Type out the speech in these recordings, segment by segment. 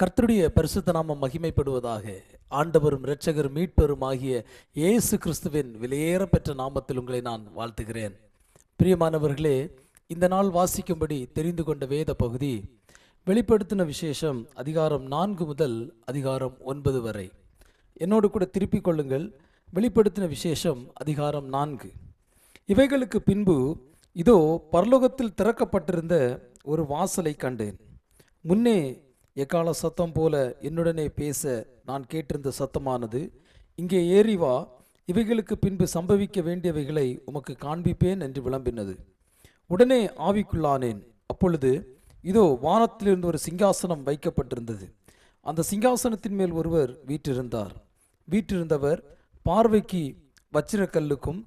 கர்த்தருடைய பரிசுத்த நாமம் மகிமைப்படுவதாக. ஆண்டவரும் இரட்சகரும் மீட்பரும் ஆகிய இயேசு கிறிஸ்துவின் விலையேறப்பெற்ற நாமத்தில் உங்களை நான் வாழ்த்துகிறேன். பிரியமானவர்களே, இந்த நாள் வாசிக்கும்படி தெரிந்து கொண்ட வேத பகுதி வெளிப்படுத்தின விசேஷம் அதிகாரம் 4 முதல் அதிகாரம் 9 வரை. என்னோடு கூட திருப்பிக் கொள்ளுங்கள். வெளிப்படுத்தின விசேஷம் அதிகாரம் 4. இவைகளுக்கு பின்பு இதோ பரலோகத்தில் திறக்கப்பட்டிருந்த ஒரு வாசலை கண்டேன். முன்னே எக்கால சத்தம் போல என்னுடனே பேச நான் கேட்டிருந்த சத்தமானது, இங்கே ஏறி வா, இவைகளுக்கு பின்பு சம்பவிக்க வேண்டியவைகளை உமக்கு காண்பிப்பேன் என்று விளம்பினது. உடனே ஆவிக்குள்ளானேன். அப்பொழுது இதோ வானத்திலிருந்து ஒரு சிங்காசனம் வைக்கப்பட்டிருந்தது. அந்த சிங்காசனத்தின் மேல் ஒருவர் வீற்றிருந்தவர் பார்வைக்கு வச்சிரக்கல்லுக்கும்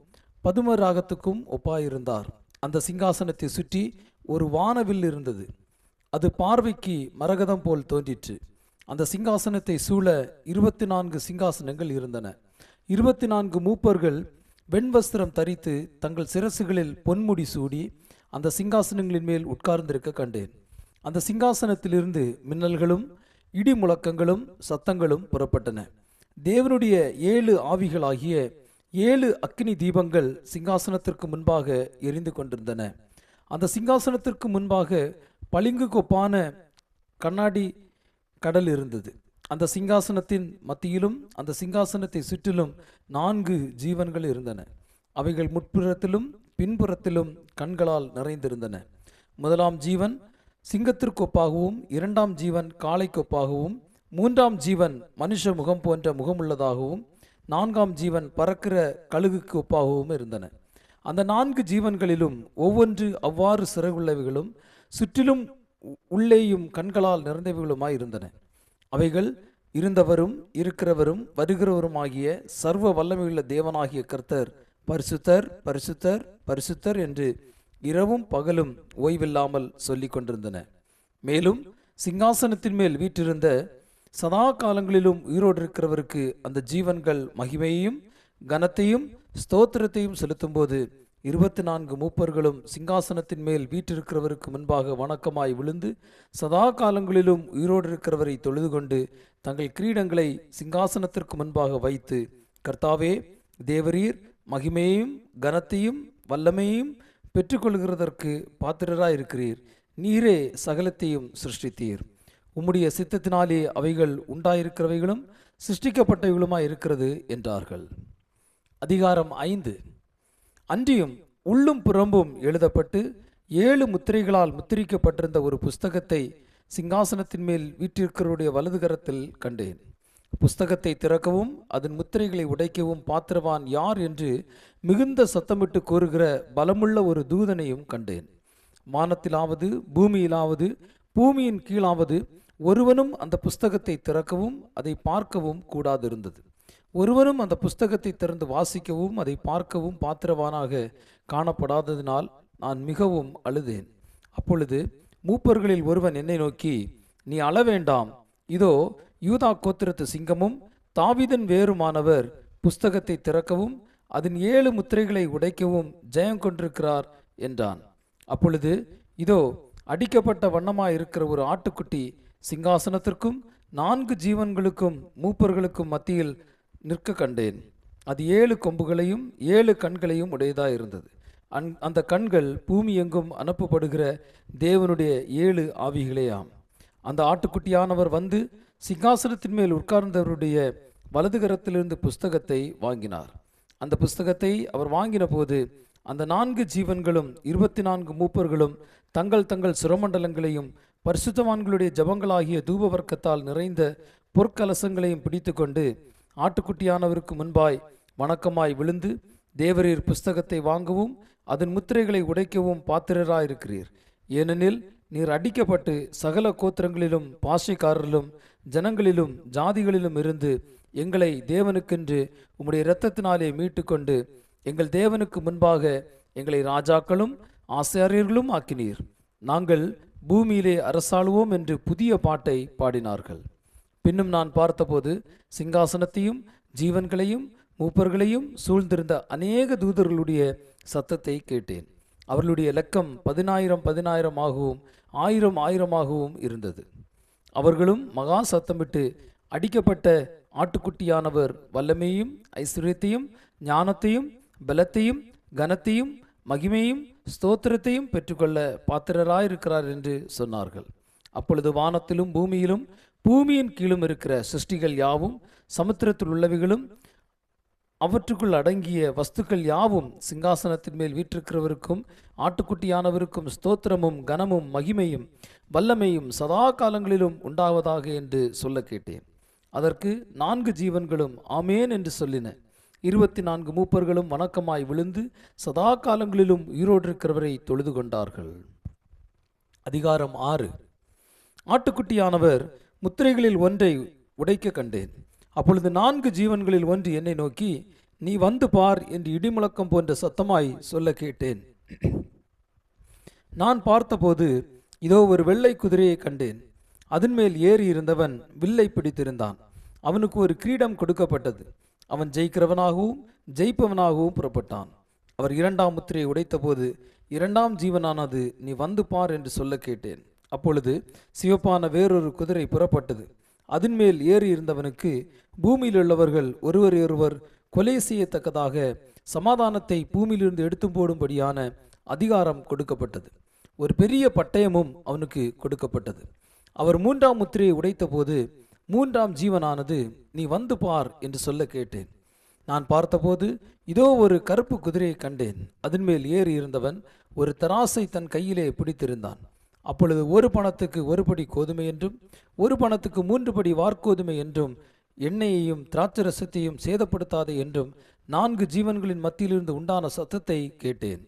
பதும ராகத்துக்கும் ஒப்பாயிருந்தார். அந்த சிங்காசனத்தை சுற்றி ஒரு வானவில் இருந்தது. அது பார்வைக்கு மரகதம் போல் தோன்றிற்று. அந்த சிங்காசனத்தை சூழ 24 சிங்காசனங்கள் இருந்தன. 24 மூப்பர்கள் வெண்வஸ்திரம் தரித்து தங்கள் சிரசுகளில் பொன்முடி சூடி அந்த சிங்காசனங்களின் மேல் உட்கார்ந்திருக்க கண்டேன். அந்த சிங்காசனத்திலிருந்து மின்னல்களும் இடி முழக்கங்களும் சத்தங்களும் புறப்பட்டன. தேவனுடைய 7 ஆவிகளாகிய 7 அக்கினி தீபங்கள் சிங்காசனத்திற்கு முன்பாக எரிந்து கொண்டிருந்தன. அந்த சிங்காசனத்திற்கு முன்பாக பளிங்கு கொப்பான கண்ணாடி கடல் இருந்தது. அந்த சிங்காசனத்தின் மத்தியிலும் அந்த சிங்காசனத்தை சுற்றிலும் 4 ஜீவன்கள் இருந்தன. அவைகள் முற்புறத்திலும் பின்புறத்திலும் கண்களால் நிறைந்திருந்தன. முதலாம் ஜீவன் சிங்கத்திற்கொப்பாகவும், 2ஆம் ஜீவன் காளைக்கொப்பாகவும், 3ஆம் ஜீவன் மனுஷ முகம் போன்ற முகமுள்ளதாகவும், 4ஆம் ஜீவன் பறக்கிற கழுகுக்கு ஒப்பாகவும் இருந்தன. அந்த 4 ஜீவன்களிலும் ஒவ்வொன்று அவ்வாறு சிறகுள்ளவைகளும் சுற்றிலும் உள்ளேயும் கண்களால் நிறைந்தவைகளுமாய் இருந்தன. அவைகள் இருந்தவரும் இருக்கிறவரும் வருகிறவருமாகிய சர்வ வல்லமையுள்ள தேவனாகிய கர்த்தர் பரிசுத்தர் பரிசுத்தர் பரிசுத்தர் என்று இரவும் பகலும் ஓய்வில்லாமல் சொல்லிக் கொண்டிருந்தன. மேலும் சிங்காசனத்தின் மேல் வீற்றிருந்த சதா காலங்களிலும் உயிரோடு இருக்கிறவருக்கு அந்த ஜீவன்கள் மகிமையையும் கனத்தையும் ஸ்தோத்திரத்தையும் செலுத்தும்போது 24 மூப்பர்களும் சிங்காசனத்தின் மேல் வீற்றிருக்கிறவருக்கு முன்பாக வணக்கமாய் விழுந்து சதா காலங்களிலும் உயிரோடு இருக்கிறவரை தொழுது கொண்டு தங்கள் கிரீடங்களை சிங்காசனத்திற்கு முன்பாக வைத்து, கர்த்தாவே, தேவரீர் மகிமையையும் கனத்தையும் வல்லமையையும் பெற்றுக்கொள்கிறதற்கு பாத்திரராயிருக்கிறீர். நீரே சகலத்தையும் சிருஷ்டித்தீர். உம்முடைய சித்தத்தினாலே அவைகள் உண்டாயிருக்கிறவைகளும் சிருஷ்டிக்கப்பட்டவைகளுமாய் இருக்கிறது என்றார்கள். அதிகாரம் 5. அன்றியும் உள்ளும் புறம்பும் எழுதப்பட்டு 7 முத்திரைகளால் முத்திரிக்கப்பட்டிருந்த ஒரு புஸ்தகத்தை சிங்காசனத்தின் மேல் வீற்றிருக்கிறவருடைய வலது கரத்தில் கண்டேன். புஸ்தகத்தை திறக்கவும் அதன் முத்திரைகளை உடைக்கவும் பாத்திரவான் யார் என்று மிகுந்த சத்தமிட்டு கூறுகிற பலமுள்ள ஒரு தூதனையும் கண்டேன். வானத்திலாவது பூமியிலாவது பூமியின் கீழாவது ஒருவனும் அந்த புஸ்தகத்தை திறக்கவும் அதை பார்க்கவும் கூடாதிருந்தது. ஒருவரும் அந்த புஸ்தகத்தை திறந்து வாசிக்கவும் அதை பார்க்கவும் பாத்திரவானாக காணப்படாததினால் நான் மிகவும் அழுதேன். அப்பொழுது மூப்பர்களில் ஒருவன் என்னை நோக்கி, நீ அழ வேண்டாம், இதோ யூதா கோத்திரத்து சிங்கமும் தாவீதின் வேருமானவர் புஸ்தகத்தை திறக்கவும் அதன் 7 முத்திரைகளை உடைக்கவும் ஜெயம் கொண்டிருக்கிறார் என்றான். அப்பொழுது இதோ அடிக்கப்பட்ட வண்ணமாயிருக்கிற ஒரு ஆட்டுக்குட்டி சிங்காசனத்திற்கும் 4 ஜீவன்களுக்கும் மூப்பர்களுக்கும் மத்தியில் நிற்க கண்டேன். அது 7 கொம்புகளையும் 7 கண்களையும் உடையதாயிருந்தது. அந்த கண்கள் பூமி எங்கும் அனுப்பப்படுகிற தேவனுடைய 7 ஆவிகளேயாம். அந்த ஆட்டுக்குட்டியானவர் வந்து சிங்காசனத்தின் மேல் உட்கார்ந்தவருடைய வலது கரத்திலிருந்து புஸ்தகத்தை வாங்கினார். அந்த புஸ்தகத்தை அவர் வாங்கின போது அந்த 4 ஜீவன்களும் 24 மூப்பர்களும் தங்கள் தங்கள் சுரமண்டலங்களையும் பரிசுத்தவான்களுடைய ஜபங்களாகிய தூபவர்க்கத்தால் நிறைந்த பொற்கலசங்களையும் பிடித்து கொண்டு ஆட்டுக்குட்டியானவருக்கு முன்பாய் வணக்கமாய் விழுந்து, தேவரீர் புஸ்தகத்தை வாங்கவும் அதன் முத்திரைகளை உடைக்கவும் பாத்திரராயிருக்கிறீர். ஏனெனில் நீர் அடிக்கப்பட்டு சகல கோத்திரங்களிலும் பாஷைக்காரரிலும் ஜனங்களிலும் ஜாதிகளிலும் இருந்து எங்களை தேவனுக்கென்று உம்முடைய இரத்தத்தினாலே மீட்டு கொண்டு எங்கள் தேவனுக்கு முன்பாக எங்களை ராஜாக்களும் ஆசாரியர்களும் ஆக்கினீர். நாங்கள் பூமியிலே அரசாளுவோம் என்று புதிய பாட்டை பாடினார்கள். பின்னும் நான் பார்த்தபோது சிங்காசனத்தையும் ஜீவன்களையும் மூப்பர்களையும் சூழ்ந்திருந்த அநேக தூதர்களுடைய சத்தத்தை கேட்டேன். அவர்களுடைய இலக்கம் 10,000 10,000 ஆகவும் 1000 1000 ஆகவும் இருந்தது. அவர்களும் மகா சத்தமிட்டு, அடிக்கப்பட்ட ஆட்டுக்குட்டியானவர் வல்லமையும் ஐஸ்வர்யத்தையும் ஞானத்தையும் பலத்தையும் கனத்தையும் மகிமையும் ஸ்தோத்திரத்தையும் பெற்றுக்கொள்ள பாத்திரராயிருக்கிறார் என்று சொன்னார்கள். அப்பொழுது வானத்திலும் பூமியிலும் பூமியின் கீழும் இருக்கிற சிருஷ்டிகள் யாவும், சமுத்திரத்தில் உள்ளவைகளும் அவற்றுக்குள் அடங்கிய வஸ்துக்கள் யாவும், சிங்காசனத்தின் மேல் வீற்றிருக்கிறவருக்கும் ஆட்டுக்குட்டியானவருக்கும் ஸ்தோத்திரமும் கனமும் மகிமையும் வல்லமையும் சதா காலங்களிலும் உண்டாவதாக என்று சொல்ல கேட்டேன். அதற்கு 4 ஜீவன்களும் ஆமேன் என்று சொல்லின. 24 மூப்பர்களும் வணக்கமாய் விழுந்து சதா காலங்களிலும் உயிரோடு இருக்கிறவரை தொழுது கொண்டார்கள். அதிகாரம் 6. ஆட்டுக்குட்டியானவர் முத்திரைகளில் ஒன்றை உடைக்க கண்டேன். அப்பொழுது 4 ஜீவன்களில் ஒன்று என்னை நோக்கி, நீ வந்து பார் என்று இடிமுழக்கம் போன்ற சத்தமாய் சொல்ல கேட்டேன். நான் பார்த்தபோது இதோ ஒரு வெள்ளை குதிரையை கண்டேன். அதன் மேல் ஏறி இருந்தவன் வில்லை பிடித்திருந்தான். அவனுக்கு ஒரு கிரீடம் கொடுக்கப்பட்டது. அவன் ஜெயிக்கிறவனாகவும் ஜெயிப்பவனாகவும் புறப்பட்டான். அவர் 2ஆம் முத்திரையை உடைத்தபோது 2ஆம் ஜீவனானது, நீ வந்து பார் என்று சொல்ல கேட்டேன். அப்பொழுது சிவப்பான வேறொரு குதிரை புறப்பட்டது. அதன் மேல் ஏறி இருந்தவனுக்கு பூமியில் உள்ளவர்கள் ஒருவரையொருவர் கொலை செய்யத்தக்கதாக சமாதானத்தை பூமியிலிருந்து எடுத்து போடும்படியான அதிகாரம் கொடுக்கப்பட்டது. ஒரு பெரிய பட்டயமும் அவனுக்கு கொடுக்கப்பட்டது. அவர் 3ஆம் முத்திரையை உடைத்த போது 3ஆம் ஜீவனானது, நீ வந்து பார் என்று சொல்ல கேட்டேன். நான் பார்த்தபோது இதோ ஒரு கருப்பு குதிரையை கண்டேன். அதன் மேல் ஏறி இருந்தவன் ஒரு தராசை தன் கையிலே பிடித்திருந்தான். அப்பொழுது 1 பணத்துக்கு 1 படி கோதுமை என்றும் 1 பணத்துக்கு 3 படி வார்கோதுமை என்றும் எண்ணெயையும் திராட்சரசத்தையும் சேதப்படுத்தாதே என்றும் 4 ஜீவன்களின் மத்தியிலிருந்து உண்டான சத்தத்தை கேட்டேன்.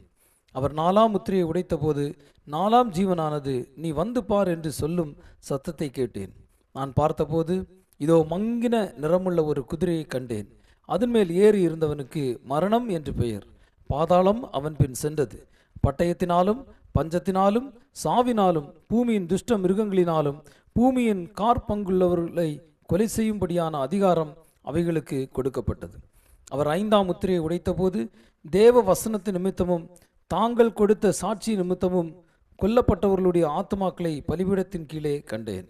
அவர் 4ஆம் முத்திரையை உடைத்த போது 4ஆம் ஜீவனானது, நீ வந்து பார் என்று சொல்லும் சத்தத்தை கேட்டேன். நான் பார்த்தபோது இதோ மங்கின நிறமுள்ள ஒரு குதிரையை கண்டேன். அதன் மேல் ஏறி இருந்தவனுக்கு மரணம் என்று பெயர். பாதாளம் அவன் பின் சென்றது. பட்டயத்தினாலும் பஞ்சத்தினாலும் சாவினாலும் பூமியின் துஷ்ட மிருகங்களினாலும் பூமியின் காற்பங்குள்ளவர்களை கொலை செய்யும்படியான அதிகாரம் அவைகளுக்கு கொடுக்கப்பட்டது. அவர் 5ஆம் முத்திரையை உடைத்தபோது தேவ வசனத்து நிமித்தமும் தாங்கள் கொடுத்த சாட்சி நிமித்தமும் கொல்லப்பட்டவர்களுடைய ஆத்மாக்களை பலிபீடத்தின் கீழே கண்டேன்.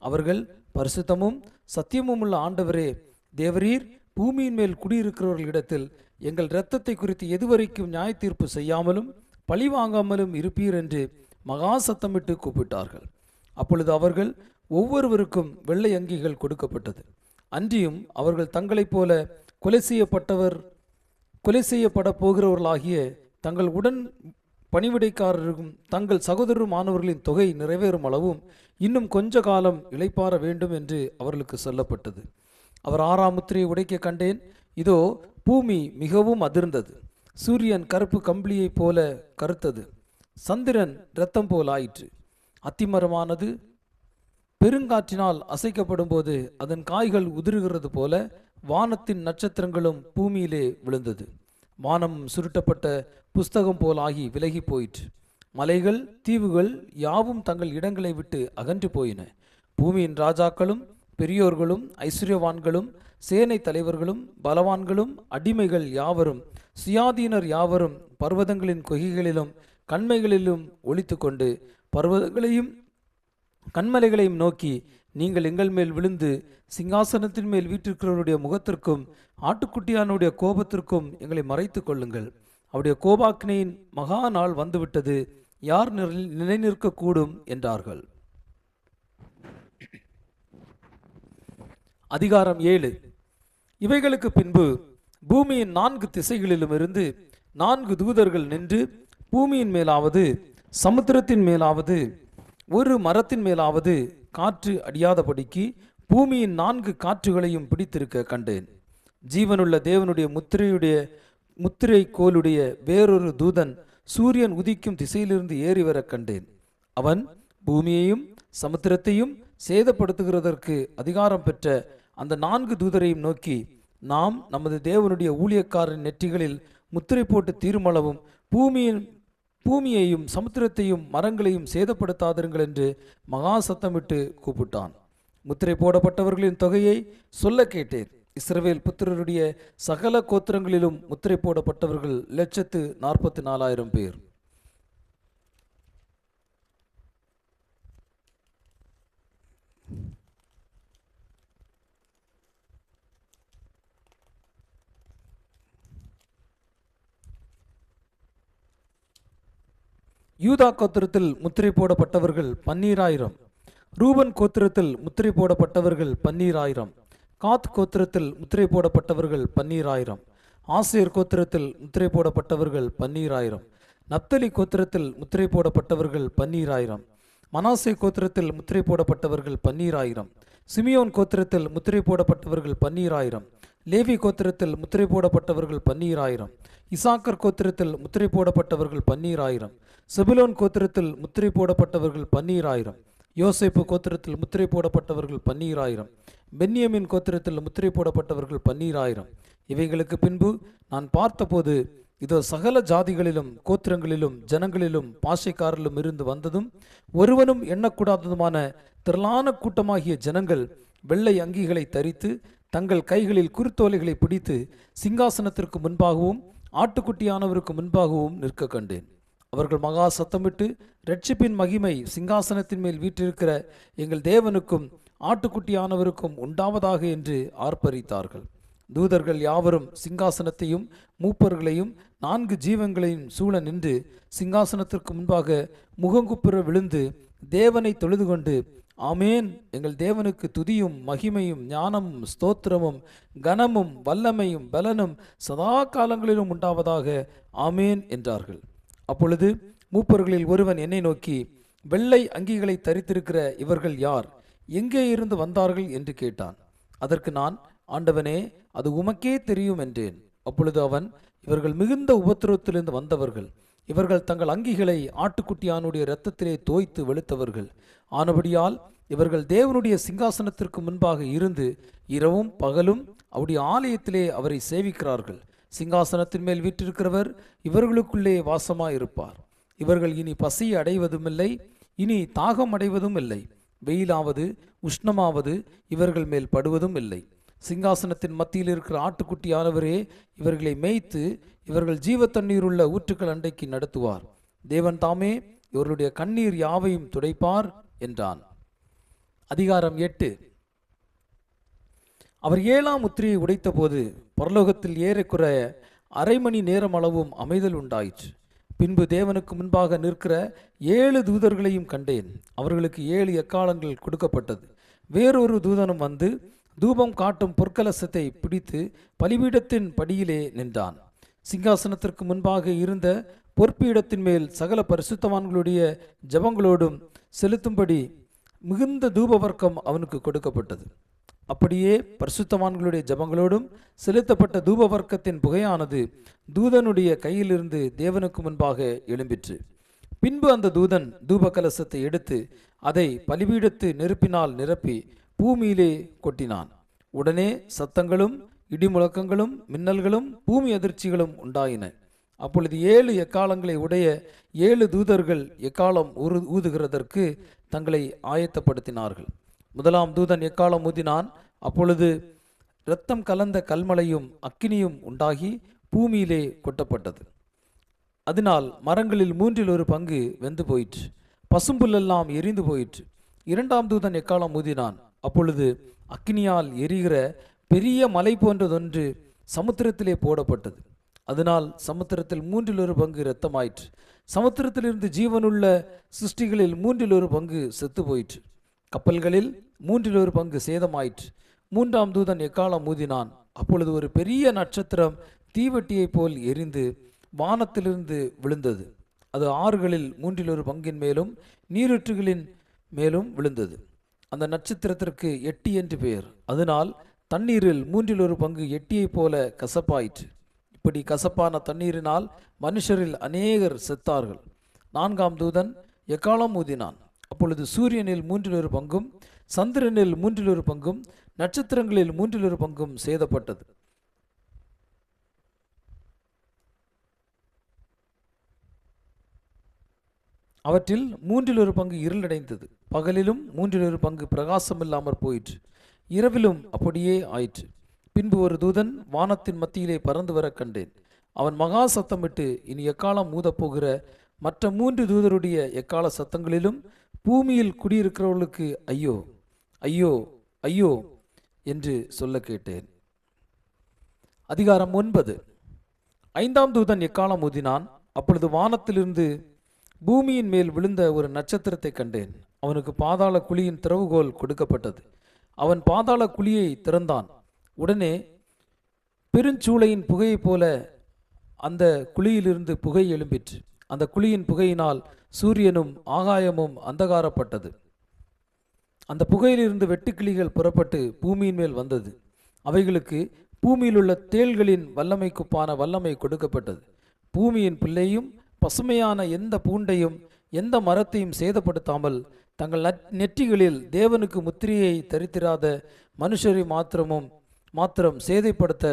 அவர்கள், பரிசுத்தமும் சத்தியமும் உள்ள ஆண்டவரே, தேவரீர் பூமியின் மேல் குடியிருக்கிறவர்களிடத்தில் எங்கள் இரத்தத்தை குறித்து எதுவரைக்கும் நியாய தீர்ப்பு செய்யாமலும் பழி வாங்காமலும் இருப்பீர் என்று மகா சத்தமிட்டு கூப்பிட்டார்கள். அப்பொழுது அவர்கள் ஒவ்வொருவருக்கும் வெள்ளை அங்கிகள் கொடுக்கப்பட்டது. அன்றியும் அவர்கள் தங்களைப் போல கொலை செய்யப்பட போகிறவர்களாகிய தங்கள் உடன் பணிவிடைக்காரரும் தங்கள் சகோதரருமானவர்களின் தொகை நிறைவேறும் அளவும் இன்னும் கொஞ்ச காலம் இளைப்பாற வேண்டும் என்று அவர்களுக்கு சொல்லப்பட்டது. அவர் 6ஆம் முத்திரையை உடைக்க கண்டேன். இதோ பூமி மிகவும் அதிர்ந்தது. சூரியன் கருப்பு கம்பளியைப் போல கருத்தது. சந்திரன் இரத்தம் போல் ஆயிற்று. அத்திமரமானது பெருங்காற்றினால் அசைக்கப்படும் போது அதன் காய்கள் உதிர்கிறது போல வானத்தின் நட்சத்திரங்களும் பூமியிலே விழுந்தது. வானம் சுருட்டப்பட்ட புஸ்தகம் போல் ஆகி விலகி போயிற்று. மலைகள் தீவுகள் யாவும் தங்கள் இடங்களை விட்டு அகன்று போயின. பூமியின் ராஜாக்களும் பெரியோர்களும் ஐஸ்வர்யவான்களும் சேனை தலைவர்களும் பலவான்களும் அடிமைகள் யாவரும் சுயாதீனர் யாவரும் பர்வதங்களின் கொகைகளிலும் கண்மைகளிலும் ஒளித்து கொண்டு பர்வதங்களையும் கண்மலைகளையும் நோக்கி, நீங்கள் எங்கள் மேல் விழுந்து சிங்காசனத்தின் மேல் வீற்றிருக்கிறவருடைய முகத்திற்கும் ஆட்டுக்குட்டியானுடைய கோபத்திற்கும் எங்களை மறைத்து கொள்ளுங்கள். அவருடைய கோபாக்கினையின் மகா நாள் வந்துவிட்டது. யார் நிலைநிற்கக்கூடும் என்றார்கள். அதிகாரம் 7. இவைகளுக்கு பின்பு பூமியின் 4 திசைகளிலும் இருந்து 4 தூதர்கள் நின்று பூமியின் மேலாவது சமுத்திரத்தின் மேலாவது ஒரு மரத்தின் மேலாவது காற்று அடியாதபடிக்கு பூமியின் 4 காற்றுகளையும் பிடித்திருக்க கண்டேன். ஜீவனுள்ள தேவனுடைய முத்திரை கோலுடைய வேறொரு தூதன் சூரியன் உதிக்கும் திசையிலிருந்து ஏறி வர கண்டேன். அவன் பூமியையும் சமுத்திரத்தையும் சேதப்படுத்துகிறதற்கு அதிகாரம் பெற்ற அந்த 4 தூதரையும் நோக்கி, நாம் நமது தேவனுடைய ஊழியக்காரரின் நெற்றிகளில் முத்திரை போட்டு தீர்மளவும் பூமியையும் சமுத்திரத்தையும் மரங்களையும் சேதப்படுத்தாதிருங்கள் என்று மகா சத்தமிட்டு கூப்பிட்டான். முத்திரை போடப்பட்டவர்களின் தொகையை சொல்ல கேட்டேன். இஸ்ரவேல் புத்திரருடைய சகல கோத்திரங்களிலும் முத்திரை போடப்பட்டவர்கள் 144,000 பேர். யூதா கோத்திரத்தில் முத்திரை போடப்பட்டவர்கள் 12000. ரூபன் கோத்திரத்தில் முத்திரை போடப்பட்டவர்கள் 12000. காத் கோத்திரத்தில் முத்திரை போடப்பட்டவர்கள் 12000. ஆசேர் கோத்திரத்தில் முத்திரை போடப்பட்டவர்கள் 12000. நப்தலி கோத்திரத்தில் முத்திரை போடப்பட்டவர்கள் 12000. மனாசே கோத்திரத்தில் முத்திரை போடப்பட்டவர்கள் 12000. சிமியோன் கோத்திரத்தில் முத்திரை போடப்பட்டவர்கள் 12000. லேவி கோத்திரத்தில் முத்திரை போடப்பட்டவர்கள் 12000. இசாக்கர் கோத்திரத்தில் முத்திரை போடப்பட்டவர்கள் 12000. செபுலோன் கோத்திரத்தில் முத்திரை போடப்பட்டவர்கள் 12000. யோசேப்பு கோத்திரத்தில் முத்திரை போடப்பட்டவர்கள் 12000. பென்யமின் கோத்திரத்தில் முத்திரை போடப்பட்டவர்கள் 12000. இவைகளுக்கு பின்பு நான் பார்த்தபோது, இதோ சகல ஜாதிகளிலும் கோத்திரங்களிலும் ஜனங்களிலும் பாஷைக்காரிலும் இருந்து வந்ததும் ஒருவனும் எண்ணக்கூடாததுமான திரளான கூட்டமாகிய ஜனங்கள் வெள்ளை அங்கிகளை தரித்து தங்கள் கைகளில் குருத்தோலைகளை பிடித்து சிங்காசனத்திற்கு முன்பாகவும் ஆட்டுக்குட்டியானவருக்கு முன்பாகவும் நிற்க கண்டேன். அவர்கள் மகா சத்தமிட்டு, இரட்சிப்பின் மகிமை சிங்காசனத்தின் மேல் வீற்றிருக்கிற எங்கள் தேவனுக்கும் ஆட்டுக்குட்டியானவருக்கும் உண்டாவதாக என்று ஆர்ப்பரித்தார்கள். தூதர்கள் யாவரும் சிங்காசனத்தையும் மூப்பர்களையும் 4 ஜீவங்களையும் சூழ நின்று சிங்காசனத்திற்கு முன்பாக முகங்குப்புற விழுந்து தேவனை தொழுது கொண்டு, ஆமேன், எங்கள் தேவனுக்கு துதியும் மகிமையும் ஞானமும் ஸ்தோத்திரமும் கனமும் வல்லமையும் பலனும் சதா காலங்களிலும் உண்டாவதாக, ஆமேன் என்றார்கள். அப்பொழுது மூப்பர்களில் ஒருவன் என்னை நோக்கி, வெள்ளை அங்கிகளை தரித்திருக்கிற இவர்கள் யார்? எங்கே இருந்து வந்தார்கள் என்று கேட்டான். அதற்கு நான், ஆண்டவனே, அது உமக்கே தெரியும் என்றேன். அப்பொழுது அவன், இவர்கள் மிகுந்த உபத்திரவத்திலிருந்து வந்தவர்கள். இவர்கள் தங்கள் அங்கிகளை ஆட்டுக்குட்டியானுடைய இரத்தத்திலே தோய்த்து வெளுத்தவர்கள். ஆனபடியால் இவர்கள் தேவனுடைய சிங்காசனத்திற்கு முன்பாக இருந்து இரவும் பகலும் அவருடைய ஆலயத்திலே அவரை சேவிக்கிறார்கள். சிங்காசனத்தின் மேல் வீற்றிருக்கிறவர் இவர்களுக்குள்ளே வாசமாயிருப்பார். இவர்கள் இனி பசி அடைவதுமில்லை, இனி தாகம் அடைவதும் இல்லை. வெயிலாவது உஷ்ணமாவது இவர்கள் மேல் படுவதும் இல்லை. சிங்காசனத்தின் மத்தியில் இருக்கிற ஆட்டுக்குட்டியானவரே இவர்களை மேய்த்து இவர்கள் ஜீவ தண்ணீர் உள்ள ஊற்றுக்கள் அண்டைக்கு நடத்துவார். தேவன் தாமே இவர்களுடைய கண்ணீர் யாவையும் துடைப்பார் என்றான். அதிகாரம் 8. அவர் 7ஆம் முத்திரையை உடைத்த போது பரலோகத்தில் ஏறக்குறைய அரை மணி நேரம் அளவும் அமைதல் உண்டாயிற்று. பின்பு தேவனுக்கு முன்பாக நிற்கிற 7 தூதர்களையும் கண்டேன். அவர்களுக்கு 7 எக்காளங்கள் கொடுக்கப்பட்டது. வேறொரு தூதனும் வந்து தூபம் காட்டும் பொற்கலசத்தை பிடித்து பலிபீடத்தின் படியிலே நின்றான். சிங்காசனத்திற்கு முன்பாக இருந்த பொற்பீடத்தின் மேல் சகல பரிசுத்தவான்களுடைய ஜபங்களோடும் செலுத்தும்படி மிகுந்த தூபவர்க்கம் அவனுக்கு கொடுக்கப்பட்டது. அப்படியே பரிசுத்தவான்களுடைய ஜபங்களோடும் செலுத்தப்பட்ட தூபவர்க்கத்தின் புகையானது தூதனுடைய கையிலிருந்து தேவனுக்கு முன்பாக எழும்பிற்று. பின்பு அந்த தூதன் தூப கலசத்தை எடுத்து அதை பலிபீடத்து நெருப்பினால் நிரப்பி பூமியிலே கொட்டினான். உடனே சத்தங்களும் இடிமுழக்கங்களும் மின்னல்களும் பூமி அதிர்ச்சிகளும் உண்டாயின. அப்பொழுது 7 எக்காலங்களை உடைய 7 தூதர்கள் எக்காலம் ஊதுகிறதற்கு தங்களை ஆயத்தப்படுத்தினார்கள். முதலாம் தூதன் எக்காலம் ஊதினான். அப்பொழுது இரத்தம் கலந்த கல்மலையும் அக்கினியும் உண்டாகி பூமியிலே கொட்டப்பட்டது. அதனால் மரங்களில் 1/3 பங்கு வெந்து போயிற்று, பசும்புல்லெல்லாம் எரிந்து போயிற்று. 2ஆம் தூதன் எக்காலம் ஊதினான். அப்பொழுது அக்கினியால் எரிகிற பெரிய மலை போன்றதொன்று சமுத்திரத்திலே போடப்பட்டது. அதனால் சமுத்திரத்தில் 1/3 பங்கு இரத்தமாயிற்று. சமுத்திரத்திலிருந்து ஜீவனுள்ள சிருஷ்டிகளில் 1/3 பங்கு செத்து போயிற்று. கப்பல்களில் 1/3 பங்கு சேதமாயிற்று. 3ஆம் தூதன் எக்காலம் ஊதினான். அப்பொழுது ஒரு பெரிய நட்சத்திரம் தீவெட்டியைப் போல் எரிந்து வானத்திலிருந்து விழுந்தது. அது ஆறுகளில் 1/3 பங்கின் மேலும் நீரூற்றுகளின் மேலும் விழுந்தது. அந்த நட்சத்திரத்திற்கு எட்டி என்று பெயர். அதனால் தண்ணீரில் 1/3 பங்கு எட்டியைப் போல கசப்பாயிற்று. இப்படி கசப்பான தண்ணீரினால் மனுஷரில் அநேகர் செத்தார்கள். 4ஆம் தூதன் எக்காலம் ஊதினான். அப்பொழுது சூரியனில் 1/3 பங்கும் சந்திரனில் 1/3 பங்கும் நட்சத்திரங்களில் 1/3 பங்கும் சேதப்பட்டது. அவற்றில் 1/3 பங்கு இருளடைந்தது. பகலிலும் 1/3 பங்கு பிரகாசமில்லாமற் போயிற்று. இரவிலும் அப்படியே ஆயிற்று. பின்பு ஒரு தூதன் வானத்தின் மத்தியிலே பறந்து வர கண்டேன். அவன் மகா சத்தமிட்டு, இனி எக்காலம் ஊதப்போகிற மற்ற 3 தூதருடைய எக்கால சத்தங்களிலும் பூமியில் குடியிருக்கிறவர்களுக்கு ஐயோ ஐயோ ஐயோ என்று சொல்ல கேட்டேன். அதிகாரம் 9. 5ஆம் தூதன் எக்காலம் ஊதினான். அப்பொழுது வானத்திலிருந்து பூமியின் மேல் விழுந்த ஒரு நட்சத்திரத்தை கண்டேன். அவனுக்கு பாதாள குழியின் திறவுகோல் கொடுக்கப்பட்டது. அவன் பாதாள குழியை திறந்தான். உடனே பெருஞ்சூளையின் புகையைப் போல அந்த குழியிலிருந்து புகை எழும்பிற்று. அந்த குழியின் புகையினால் சூரியனும் ஆகாயமும் அந்தகாரப்பட்டது. அந்த புகையிலிருந்து வெட்டுக்கிளிகள் புறப்பட்டு பூமியின் மேல் வந்தது. அவைகளுக்கு பூமியில் உள்ள தேள்களின் வல்லமைக்குப்பான வல்லமை கொடுக்கப்பட்டது. பூமியின் பிள்ளையும் பசுமையான எந்த பூண்டையும் எந்த மரத்தையும் சேதப்படுத்தாமல் தங்கள் நெற்றிகளில் தேவனுக்கு முத்திரையை தரித்திராத மனுஷரை மாத்திரம் சேதைப்படுத்த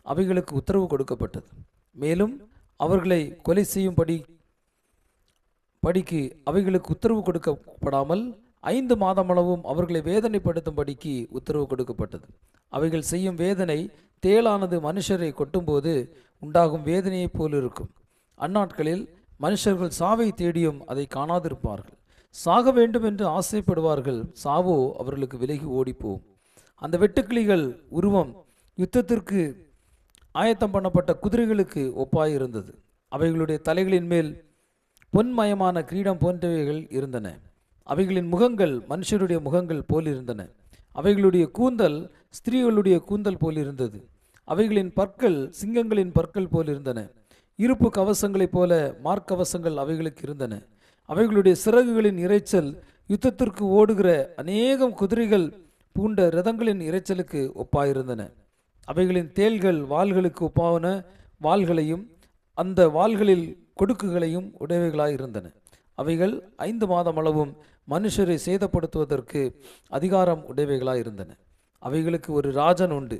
அவைகளுக்கு உத்தரவு கொடுக்கப்பட்டது. மேலும் அவர்களை கொலை செய்யும் படிக்கு அவைகளுக்கு உத்தரவு கொடுக்கப்படாமல் 5 மாதமளவும் அவர்களை வேதனைப்படுத்தும்படிக்கு உத்தரவு கொடுக்கப்பட்டது. அவைகள் செய்யும் வேதனை தேளானது மனுஷரை கொட்டும்போது உண்டாகும் வேதனையைப் போல் இருக்கும். அந்நாட்களில் மனுஷர்கள் சாவை தேடியும் அதை காணாதிருப்பார்கள். சாக வேண்டும் என்று ஆசைப்படுவார்கள், சாவோ அவர்களுக்கு விலகி ஓடிப்போம். அந்த வெட்டுக்கிளிகள் உருவம் யுத்தத்திற்கு ஆயத்தம் பண்ணப்பட்ட குதிரைகளுக்கு ஒப்பாயிருந்தது. அவைகளுடைய தலைகளின் மேல் பொன்மயமான கிரீடம் போன்றவைகள் இருந்தன. அவைகளின் முகங்கள் மனுஷருடைய முகங்கள் போலிருந்தன. அவைகளுடைய கூந்தல் ஸ்திரீகளுடைய கூந்தல் போலிருந்தது. அவைகளின் பற்கள் சிங்கங்களின் பற்கள் போலிருந்தன. இருப்பு கவசங்களைப் போல மார்க்கவசங்கள் அவைகளுக்கு இருந்தன. அவைகளுடைய சிறகுகளின் இரைச்சல் யுத்தத்திற்கு ஓடுகிற அநேகம் குதிரைகள் பூண்ட இரதங்களின் இரைச்சலுக்கு ஒப்பாயிருந்தன. அவைகளின் தேள்கள் வாள்களுக்கு ஒப்பான வாள்களையும் அந்த வாள்களில் கொடுக்குகளையும் உடையவைகளாயிருந்தன. அவைகள் 5 மாதமளவும் மனுஷரை சேதப்படுத்துவதற்கு அதிகாரம் உடையவைகளாயிருந்தன. அவைகளுக்கு ஒரு ராஜன் உண்டு.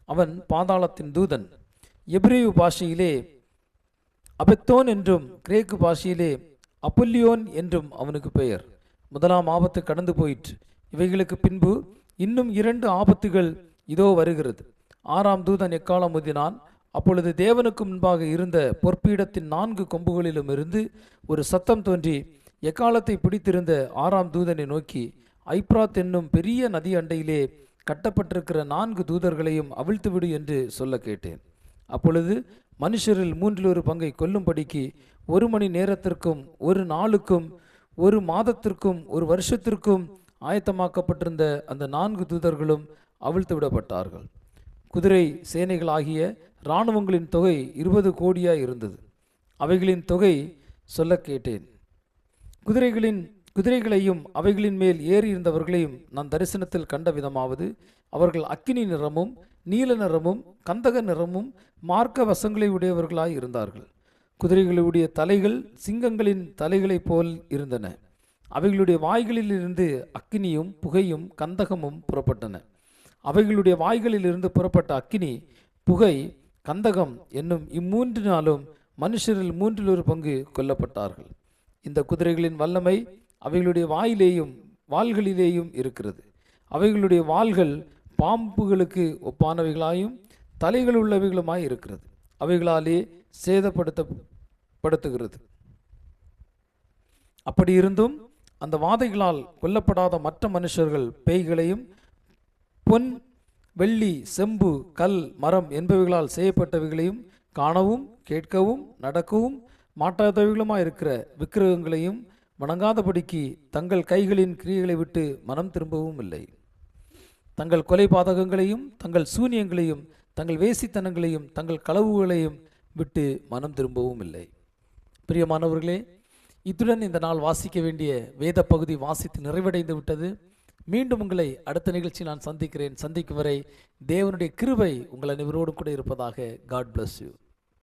அவன் பாதாளத்தின் தூதன். எபிரேயு பாஷையிலே அபெத்தோன் என்றும் கிரேக்கு பாஷையிலே அப்பொல்லியோன் என்றும் அவனுக்கு பெயர். முதலாம் ஆபத்து கடந்து போயிற்று. இவைகளுக்கு பின்பு இன்னும் 2 ஆபத்துகள் இதோ வருகிறது. 6ஆம் தூதன் எக்காலம் ஊதினான். அப்பொழுது தேவனுக்கு முன்பாக இருந்த பொற்பீடத்தின் 4 கொம்புகளிலும் இருந்து ஒரு சத்தம் தோன்றி எக்காலத்தை பிடித்திருந்த 6ஆம் தூதனை நோக்கி, ஐப்ராத் என்னும் பெரிய நதி அண்டையிலே கட்டப்பட்டிருக்கிற 4 தூதர்களையும் அவிழ்த்துவிடு என்று சொல்ல கேட்டேன். அப்பொழுது மனுஷரில் 3 பங்கை கொல்லும்படிக்கு 1 மணி நேரத்திற்கும் 1 நாளுக்கும் 1 மாதத்திற்கும் 1 வருஷத்திற்கும் ஆயத்தமாக்கப்பட்டிருந்த அந்த 4 தூதர்களும் அவிழ்த்து விடப்பட்டார்கள். குதிரை சேனைகளாகிய இராணுவங்களின் தொகை 20 கோடியாய் இருந்தது. அவைகளின் தொகை சொல்ல கேட்டேன். குதிரைகளையும் அவைகளின் மேல் ஏறி இருந்தவர்களையும் நான் தரிசனத்தில் கண்ட விதமாவது, அவர்கள் அக்கினி நிறமும் நீல நிறமும் கந்தக நிறமும் மார்க்க வசங்களை உடையவர்களாய் இருந்தார்கள். குதிரைகளுடைய தலைகள் சிங்கங்களின் தலைகளைப் போல் இருந்தன. அவைகளுடைய வாய்களில் இருந்து அக்கினியும் புகையும் கந்தகமும் புறப்பட்டன. அவைகளுடைய வாய்களில் இருந்து புறப்பட்ட அக்கினி, புகை, கந்தகம் என்னும் இம்மூன்றினாலும் மனுஷரில் 3 பங்கு கொல்லப்பட்டார்கள். இந்த குதிரைகளின் வல்லமை அவைகளுடைய வாள்களிலேயும் இருக்கிறது. அவைகளுடைய வாள்கள் பாம்புகளுக்கு ஒப்பானவைகளாயும் தலைகள் உள்ளவைகளுமாய் இருக்கிறது. அவைகளாலே சேதப்படுத்துகிறது. அப்படி இருந்தும் அந்த வாதைகளால் கொல்லப்படாத மற்ற மனுஷர்கள் பேய்களையும் பொன் வெள்ளி செம்பு கல் மரம் என்பவைகளால் செய்யப்பட்டவைகளையும் காணவும் கேட்கவும் நடக்கவும் மாட்டாதவைகளுமாய் இருக்கிற விக்கிரகங்களையும் வணங்காதபடிக்கு தங்கள் கைகளின் கிரியைகளை விட்டு மனம் திரும்பவும் இல்லை. தங்கள் கொலை பாதகங்களையும் தங்கள் சூனியங்களையும் தங்கள் வேசித்தனங்களையும் தங்கள் களவுகளையும் விட்டு மனம் திரும்பவும் இல்லை. பிரியமானவர்களே, இத்துடன் இந்த நாள் வாசிக்க வேண்டிய வேத பகுதி வாசித்து நிறைவடைந்து விட்டது. மீண்டும் உங்களை அடுத்த நிகழ்ச்சி நான் சந்திக்கிறேன். சந்திக்கும் வரை தேவனுடைய கிருபை உங்கள் அனைவரோடு கூட இருப்பதாக. God bless you.